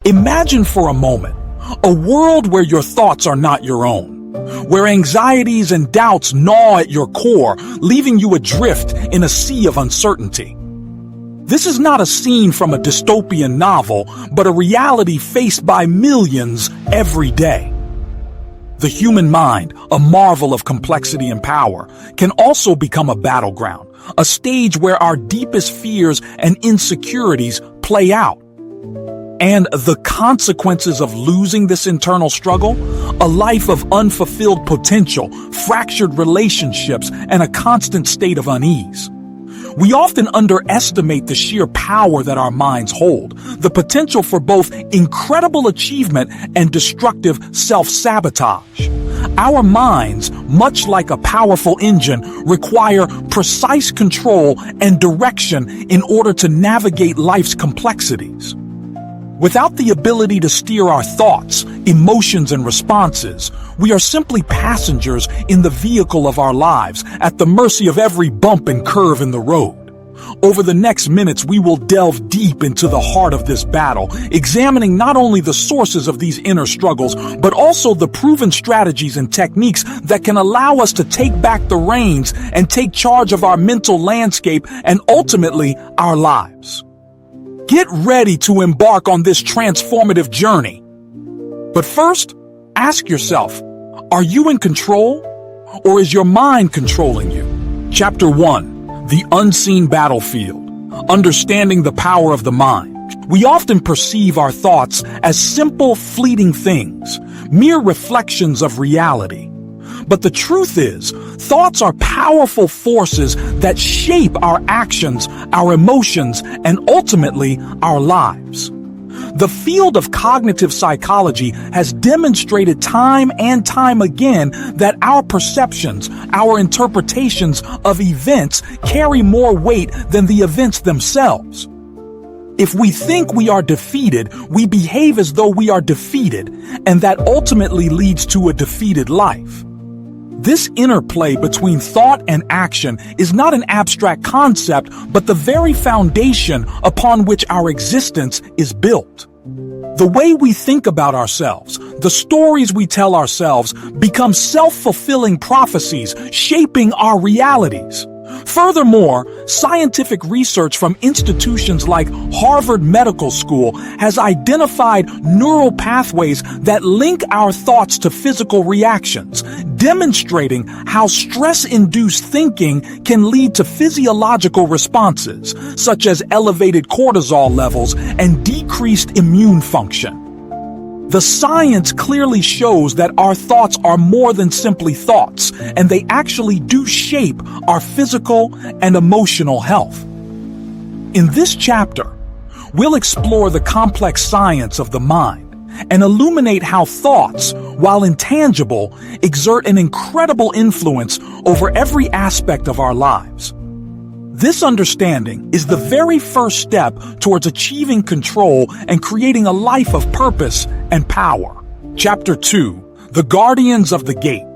Imagine for a moment a world where your thoughts are not your own, where anxieties and doubts gnaw at your core, leaving you adrift in a sea of uncertainty. This is not a scene from a dystopian novel, but a reality faced by millions every day. The human mind, a marvel of complexity and power, can also become a battleground, a stage where our deepest fears and insecurities play out. And the consequences of losing this internal struggle? A life of unfulfilled potential, fractured relationships, and a constant state of unease. We often underestimate the sheer power that our minds hold, the potential for both incredible achievement and destructive self-sabotage. Our minds, much like a powerful engine, require precise control and direction in order to navigate life's complexities. Without the ability to steer our thoughts, emotions, and responses, we are simply passengers in the vehicle of our lives, at the mercy of every bump and curve in the road. Over the next minutes, we will delve deep into the heart of this battle, examining not only the sources of these inner struggles, but also the proven strategies and techniques that can allow us to take back the reins and take charge of our mental landscape and ultimately our lives. Get ready to embark on this transformative journey. But first, ask yourself, are you in control, or is your mind controlling you? Chapter 1, The Unseen Battlefield, Understanding the Power of the Mind. We often perceive our thoughts as simple, fleeting things, mere reflections of reality. But the truth is, thoughts are powerful forces that shape our actions, our emotions, and ultimately our lives. The field of cognitive psychology has demonstrated time and time again that our perceptions, our interpretations of events carry more weight than the events themselves. If we think we are defeated, we behave as though we are defeated, and that ultimately leads to a defeated life. This interplay between thought and action is not an abstract concept, but the very foundation upon which our existence is built. The way we think about ourselves, the stories we tell ourselves, become self-fulfilling prophecies, shaping our realities. Furthermore, scientific research from institutions like Harvard Medical School has identified neural pathways that link our thoughts to physical reactions, demonstrating how stress-induced thinking can lead to physiological responses, such as elevated cortisol levels and decreased immune function. The science clearly shows that our thoughts are more than simply thoughts, and they actually do shape our physical and emotional health. In this chapter, we'll explore the complex science of the mind and illuminate how thoughts, while intangible, exert an incredible influence over every aspect of our lives. This understanding is the very first step towards achieving control and creating a life of purpose and power. Chapter 2, The Guardians of the Gate.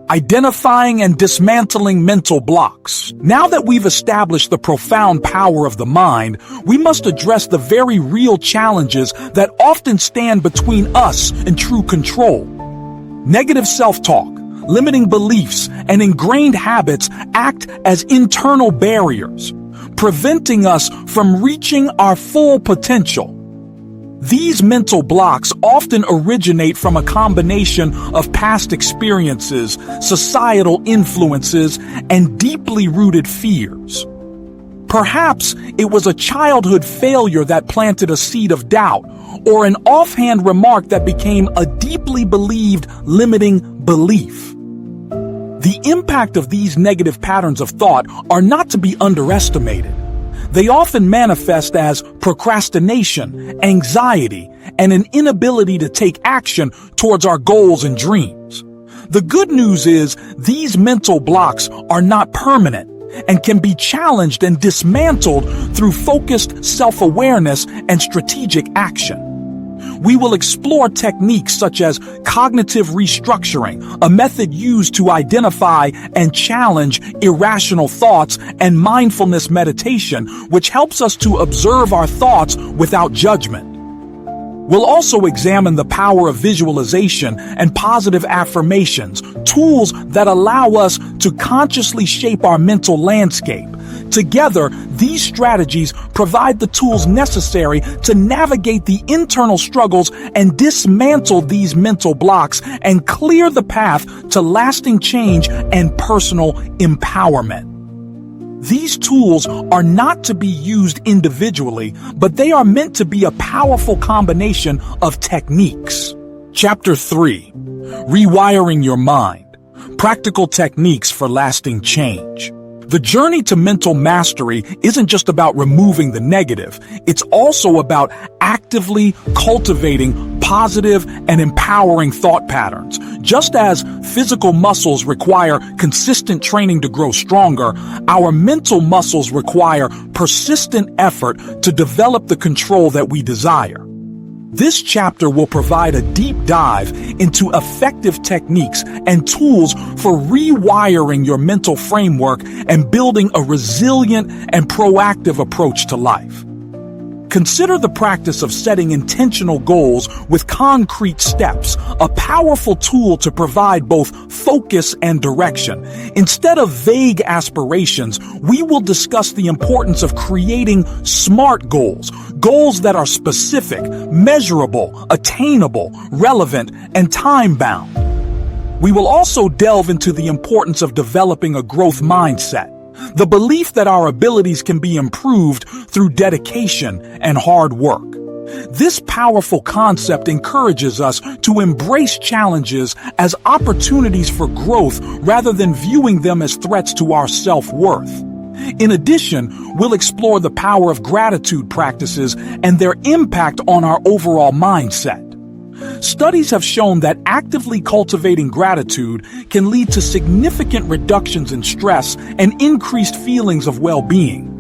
Identifying and dismantling mental blocks. Now that we've established the profound power of the mind, we must address the very real challenges that often stand between us and true control. Negative self-talk, limiting beliefs, and ingrained habits act as internal barriers, preventing us from reaching our full potential. These mental blocks often originate from a combination of past experiences, societal influences, and deeply rooted fears. Perhaps it was a childhood failure that planted a seed of doubt, or an offhand remark that became a deeply believed limiting belief. The impact of these negative patterns of thought are not to be underestimated. They often manifest as procrastination, anxiety, and an inability to take action towards our goals and dreams. The good news is these mental blocks are not permanent and can be challenged and dismantled through focused self-awareness and strategic action. We will explore techniques such as cognitive restructuring, a method used to identify and challenge irrational thoughts, and mindfulness meditation, which helps us to observe our thoughts without judgment. We'll also examine the power of visualization and positive affirmations, tools that allow us to consciously shape our mental landscape. Together, these strategies provide the tools necessary to navigate the internal struggles and dismantle these mental blocks and clear the path to lasting change and personal empowerment. These tools are not to be used individually, but they are meant to be a powerful combination of techniques. Chapter 3. Rewiring your mind. Practical techniques for lasting change. The journey to mental mastery isn't just about removing the negative. It's also about actively cultivating positive and empowering thought patterns. Just as physical muscles require consistent training to grow stronger, our mental muscles require persistent effort to develop the control that we desire. This chapter will provide a deep dive into effective techniques and tools for rewiring your mental framework and building a resilient and proactive approach to life. Consider the practice of setting intentional goals with concrete steps, a powerful tool to provide both focus and direction. Instead of vague aspirations, we will discuss the importance of creating SMART goals, goals that are specific, measurable, attainable, relevant, and time-bound. We will also delve into the importance of developing a growth mindset, the belief that our abilities can be improved through dedication and hard work. This powerful concept encourages us to embrace challenges as opportunities for growth rather than viewing them as threats to our self-worth. In addition, we'll explore the power of gratitude practices and their impact on our overall mindset. Studies have shown that actively cultivating gratitude can lead to significant reductions in stress and increased feelings of well-being.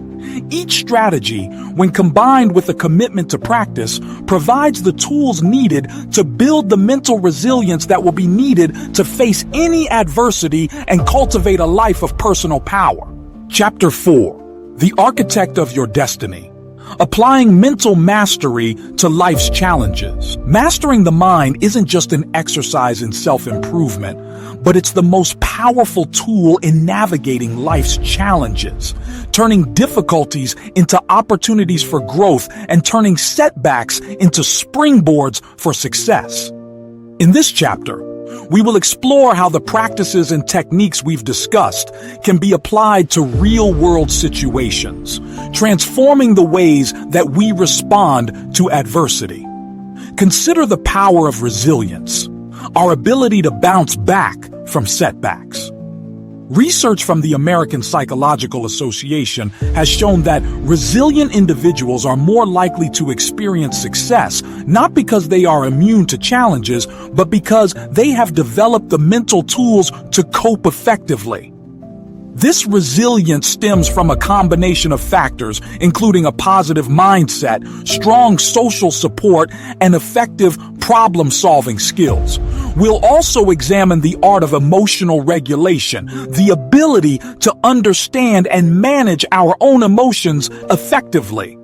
Each strategy, when combined with a commitment to practice, provides the tools needed to build the mental resilience that will be needed to face any adversity and cultivate a life of personal power. Chapter 4. The Architect of Your Destiny. Applying mental mastery to life's challenges. Mastering the mind isn't just an exercise in self-improvement, but it's the most powerful tool in navigating life's challenges, turning difficulties into opportunities for growth and turning setbacks into springboards for success. In this chapter, we will explore how the practices and techniques we've discussed can be applied to real-world situations, transforming the ways that we respond to adversity. Consider the power of resilience, our ability to bounce back from setbacks. Research from the American Psychological Association has shown that resilient individuals are more likely to experience success, not because they are immune to challenges, but because they have developed the mental tools to cope effectively. This resilience stems from a combination of factors, including a positive mindset, strong social support, and effective problem-solving skills. We'll also examine the art of emotional regulation, the ability to understand and manage our own emotions effectively.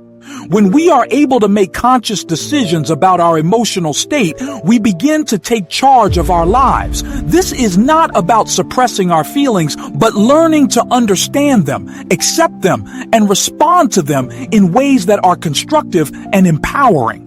When we are able to make conscious decisions about our emotional state, we begin to take charge of our lives. This is not about suppressing our feelings, but learning to understand them, accept them, and respond to them in ways that are constructive and empowering.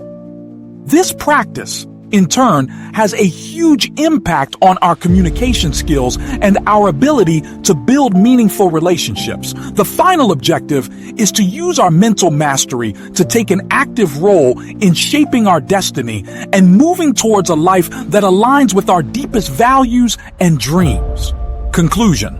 This practice, in turn, has a huge impact on our communication skills and our ability to build meaningful relationships. The final objective is to use our mental mastery to take an active role in shaping our destiny and moving towards a life that aligns with our deepest values and dreams. Conclusion: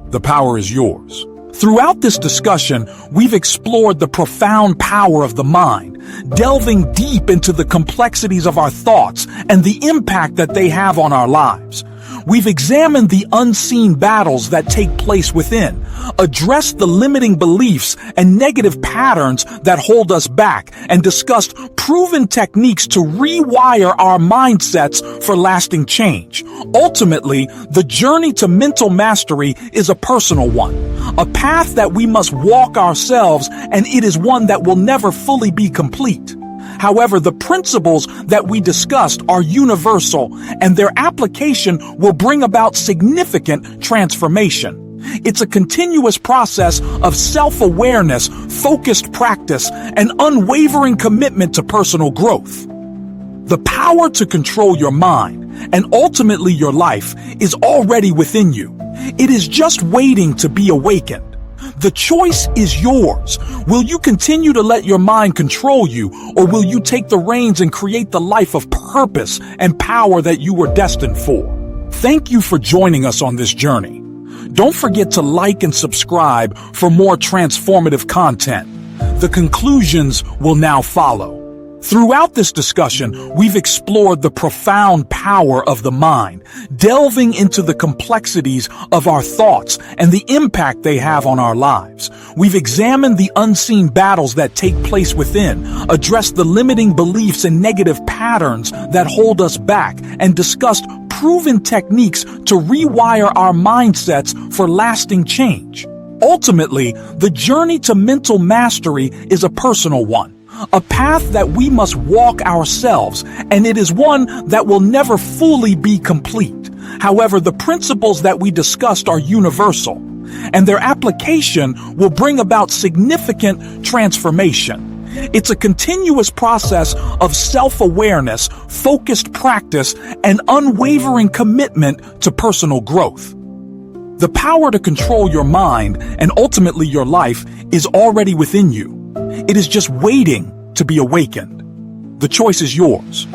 the power is yours. Throughout this discussion, we've explored the profound power of the mind, delving deep into the complexities of our thoughts and the impact that they have on our lives. We've examined the unseen battles that take place within, addressed the limiting beliefs and negative patterns that hold us back, and discussed proven techniques to rewire our mindsets for lasting change. Ultimately, the journey to mental mastery is a personal one, a path that we must walk ourselves, and it is one that will never fully be complete. However, the principles that we discussed are universal, and their application will bring about significant transformation. It's a continuous process of self-awareness, focused practice, and unwavering commitment to personal growth. The power to control your mind, and ultimately your life, is already within you. It is just waiting to be awakened. The choice is yours. Will you continue to let your mind control you, or will you take the reins and create the life of purpose and power that you were destined for? Thank you for joining us on this journey. Don't forget to like and subscribe for more transformative content. The conclusions will now follow. Throughout this discussion, we've explored the profound power of the mind, delving into the complexities of our thoughts and the impact they have on our lives. We've examined the unseen battles that take place within, addressed the limiting beliefs and negative patterns that hold us back, and discussed proven techniques to rewire our mindsets for lasting change. Ultimately, the journey to mental mastery is a personal one. A path that we must walk ourselves, and it is one that will never fully be complete. However, the principles that we discussed are universal, and their application will bring about significant transformation. It's a continuous process of self-awareness, focused practice, and unwavering commitment to personal growth. The power to control your mind and ultimately your life is already within you. It is just waiting to be awakened. The choice is yours.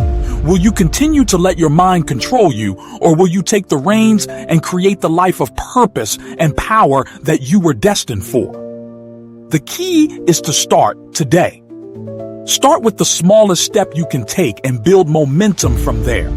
Will you continue to let your mind control you, or will you take the reins and create the life of purpose and power that you were destined for? The key is to start today. Start with the smallest step you can take and build momentum from there.